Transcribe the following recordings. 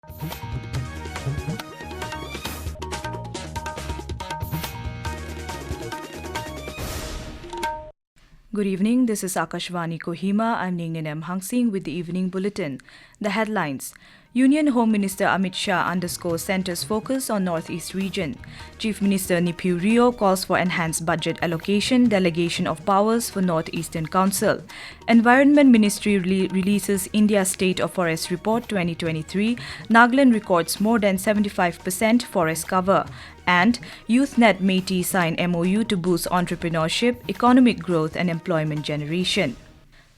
Good evening, this is Akashvani Kohima. I'm Ning Hangsing with the evening bulletin. The headlines. Union Home Minister Amit Shah underscores centre's focus on Northeast region. Chief Minister Neiphiu Rio calls for enhanced budget allocation, delegation of powers for Northeastern Council. Environment Ministry releases India's State of Forest Report 2023. Nagaland records more than 75% forest cover. And YouthNet MeitY sign MOU to boost entrepreneurship, economic growth and employment generation.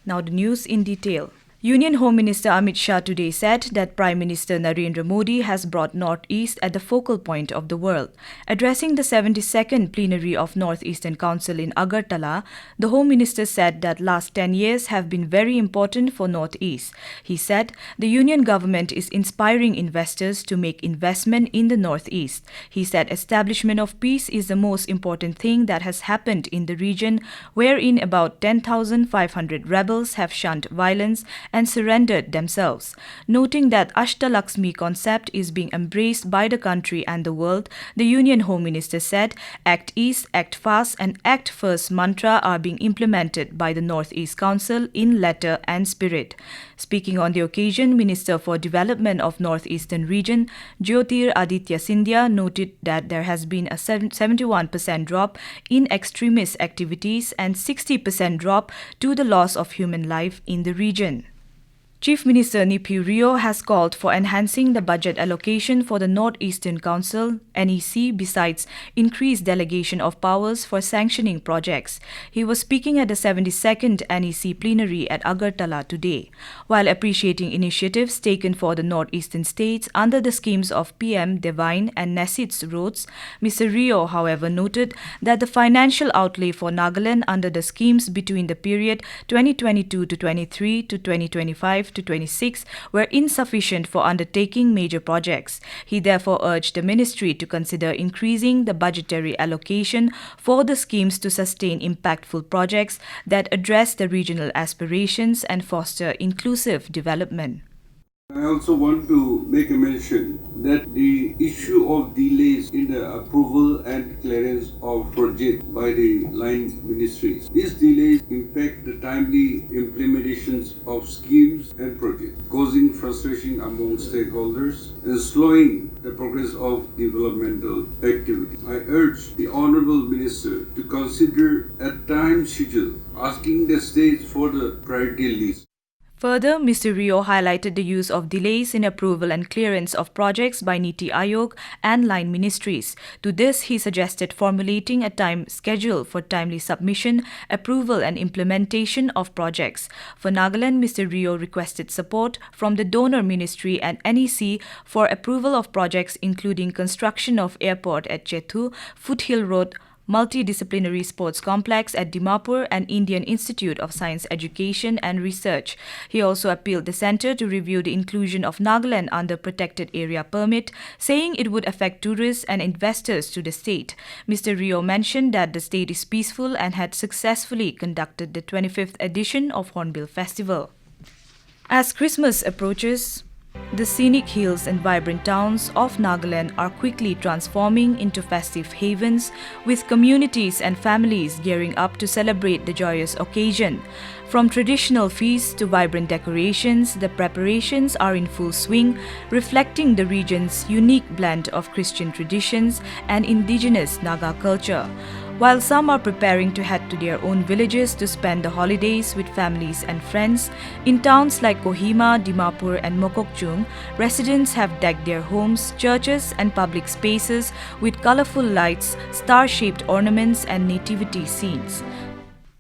Now the news in detail. Union Home Minister Amit Shah today said that Prime Minister Narendra Modi has brought Northeast at the focal point of the world. Addressing the 72nd plenary of Northeastern Council in Agartala, the Home Minister said that last 10 years have been very important for Northeast. He said the Union government is inspiring investors to make investment in the Northeast. He said establishment of peace is the most important thing that has happened in the region, wherein about 10,500 rebels have shunned violence and surrendered themselves. Noting that Ashtalakshmi concept is being embraced by the country and the world, the Union Home Minister said, Act East, Act Fast and Act First mantra are being implemented by the Northeast Council in letter and spirit. Speaking on the occasion, Minister for Development of Northeastern Region, Jyotir Aditya Scindia, noted that there has been a 71% drop in extremist activities and 60% drop to the loss of human life in the region. Chief Minister Neiphiu Rio has called for enhancing the budget allocation for the Northeastern Council, NEC, besides increased delegation of powers for sanctioning projects. He was speaking at the 72nd NEC plenary at Agartala today. While appreciating initiatives taken for the Northeastern states under the schemes of PM Devine and Nesit's roads, Mr. Rio, however, noted that the financial outlay for Nagaland under the schemes between the period 2022 to 23 to 2025 to 26 were insufficient for undertaking major projects. He therefore urged the ministry to consider increasing the budgetary allocation for the schemes to sustain impactful projects that address the regional aspirations and foster inclusive development. I also want to make a mention that the issue of delays in the approval and clearance of projects by the line ministries. These delays impact the timely implementations of schemes and projects, causing frustration among stakeholders and slowing the progress of developmental activity. I urge the Honourable Minister to consider a time schedule asking the states for the priority list. Further, Mr. Rio highlighted the use of delays in approval and clearance of projects by Niti Aayog and line ministries. To this, he suggested formulating a time schedule for timely submission, approval and implementation of projects. For Nagaland, Mr. Rio requested support from the donor ministry and NEC for approval of projects including construction of airport at Chethu, Foothill Road, Multidisciplinary Sports Complex at Dimapur and Indian Institute of Science Education and Research. He also appealed the centre to review the inclusion of Nagaland under Protected Area Permit, saying it would affect tourists and investors to the state. Mr. Rio mentioned that the state is peaceful and had successfully conducted the 25th edition of Hornbill Festival. As Christmas approaches, the scenic hills and vibrant towns of Nagaland are quickly transforming into festive havens, with communities and families gearing up to celebrate the joyous occasion. From traditional feasts to vibrant decorations, the preparations are in full swing, reflecting the region's unique blend of Christian traditions and indigenous Naga culture. While some are preparing to head to their own villages to spend the holidays with families and friends, in towns like Kohima, Dimapur and Mokokchung, residents have decked their homes, churches and public spaces with colorful lights, star-shaped ornaments and nativity scenes.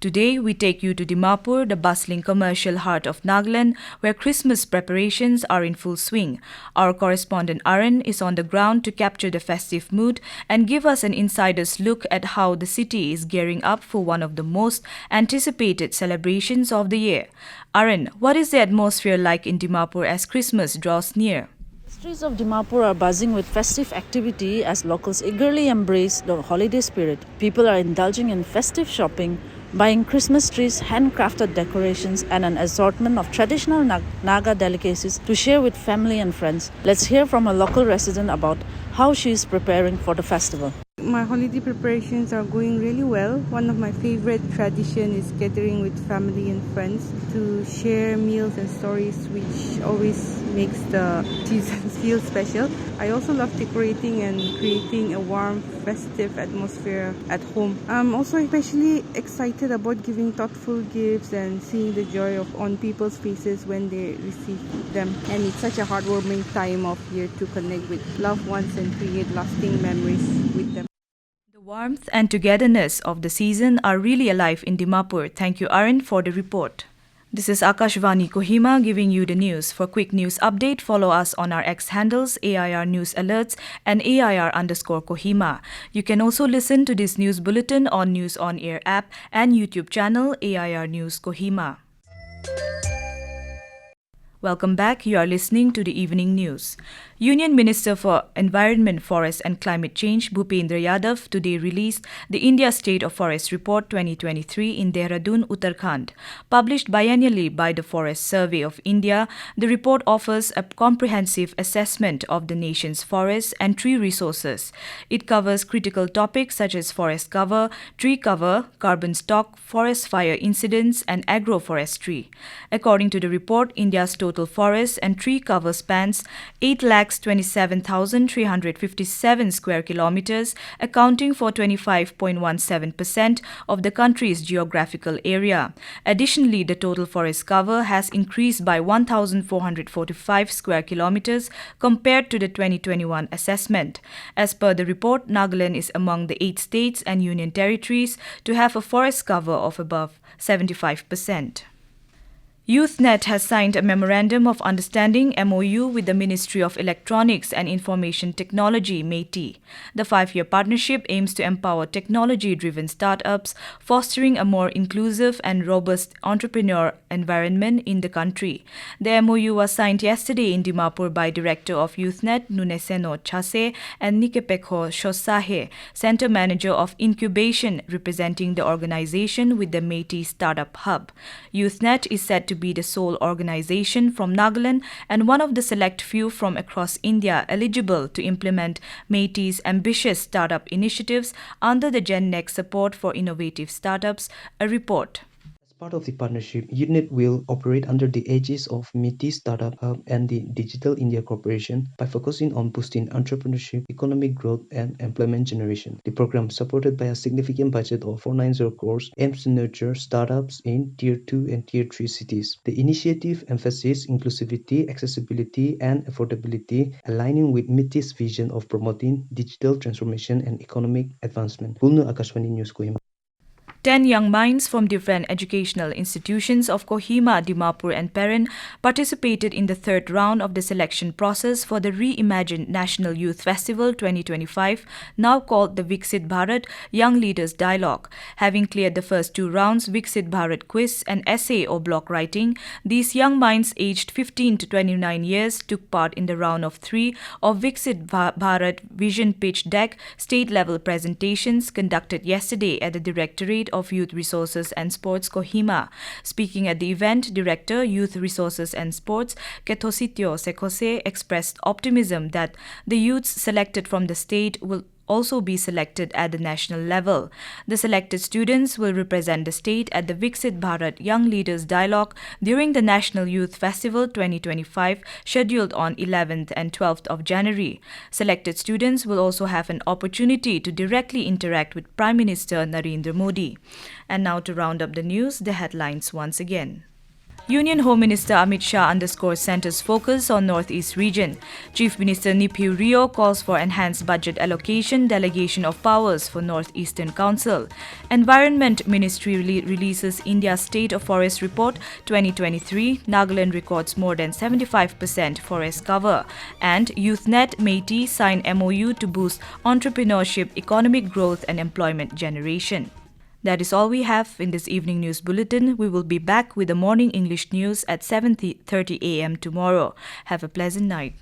Today, we take you to Dimapur, the bustling commercial heart of Nagaland, where Christmas preparations are in full swing. Our correspondent Arun is on the ground to capture the festive mood and give us an insider's look at how the city is gearing up for one of the most anticipated celebrations of the year. Arun, what is the atmosphere like in Dimapur as Christmas draws near? The streets of Dimapur are buzzing with festive activity as locals eagerly embrace the holiday spirit. People are indulging in festive shopping, buying Christmas trees, handcrafted decorations, and an assortment of traditional Naga delicacies to share with family and friends. Let's hear from a local resident about how she is preparing for the festival. My holiday preparations are going really well. One of my favorite traditions is gathering with family and friends to share meals and stories, which always makes the season feel special. I also love decorating and creating a warm, festive atmosphere at home. I'm also especially excited about giving thoughtful gifts and seeing the joy on people's faces when they receive them. And it's such a heartwarming time of year to connect with loved ones and create lasting memories with them. The warmth and togetherness of the season are really alive in Dimapur. Thank you, Arun, for the report. This is Akashvani Kohima giving you the news. For quick news update, follow us on our X handles, AIR News Alerts and AIR_Kohima. You can also listen to this news bulletin on News On Air app and YouTube channel AIR News Kohima. Welcome back. You are listening to the evening news. Union Minister for Environment, Forest and Climate Change, Bhupendra Yadav, today released the India State of Forest Report 2023 in Dehradun, Uttarakhand. Published biennially by the Forest Survey of India, the report offers a comprehensive assessment of the nation's forests and tree resources. It covers critical topics such as forest cover, tree cover, carbon stock, forest fire incidents, and agroforestry. According to the report, India's total forest and tree cover spans 8,27,357 square kilometers, accounting for 25.17% of the country's geographical area. Additionally, the total forest cover has increased by 1,445 square kilometers compared to the 2021 assessment. As per the report, Nagaland is among the 8 states and union territories to have a forest cover of above 75%. YouthNet has signed a Memorandum of Understanding MOU with the Ministry of Electronics and Information Technology, MeitY. The 5-year partnership aims to empower technology-driven startups, fostering a more inclusive and robust entrepreneur environment in the country. The MOU was signed yesterday in Dimapur by Director of YouthNet, Nuneseno Chase, and Nikepekho Shosahe, Center Manager of Incubation, representing the organization with the MeitY Startup Hub. YouthNet is set to be the sole organization from Nagaland and one of the select few from across India eligible to implement MeitY's ambitious startup initiatives under the GenNext Support for Innovative Startups, a report. As part of the partnership, YouthNet will operate under the aegis of MeitY Startup Hub and the Digital India Corporation by focusing on boosting entrepreneurship, economic growth, and employment generation. The program, supported by a significant budget of 490 crores, aims to nurture startups in Tier 2 and Tier 3 cities. The initiative emphasizes inclusivity, accessibility, and affordability, aligning with MeitY's vision of promoting digital transformation and economic advancement. Akashvani News, Kohima. 10 young minds from different educational institutions of Kohima, Dimapur and Perin participated in the third round of the selection process for the reimagined National Youth Festival 2025, now called the Viksit Bharat Young Leaders Dialogue. Having cleared the first 2 rounds, Viksit Bharat Quiz and Essay or Block Writing, these young minds aged 15 to 29 years took part in the round of 3 of Viksit Bharat Vision Pitch Deck state-level presentations conducted yesterday at the Directorate of Youth Resources and Sports, Kohima. Speaking at the event, Director, Youth Resources and Sports, Kethosityo Sekose, expressed optimism that the youths selected from the state will also be selected at the national level. The selected students will represent the state at the Viksit Bharat Young Leaders Dialogue during the National Youth Festival 2025, scheduled on 11th and 12th of January. Selected students will also have an opportunity to directly interact with Prime Minister Narendra Modi. And now to round up the news, the headlines once again. Union Home Minister Amit Shah underscores centre's focus on Northeast region. Chief Minister Neiphiu Rio calls for enhanced budget allocation, delegation of powers for Northeastern Council. Environment Ministry releases India's State of Forest Report 2023. Nagaland records more than 75% forest cover. And YouthNet MeitY sign MOU to boost entrepreneurship, economic growth and employment generation. That is all we have in this evening news bulletin. We will be back with the morning English news at 7:30 a.m. tomorrow. Have a pleasant night.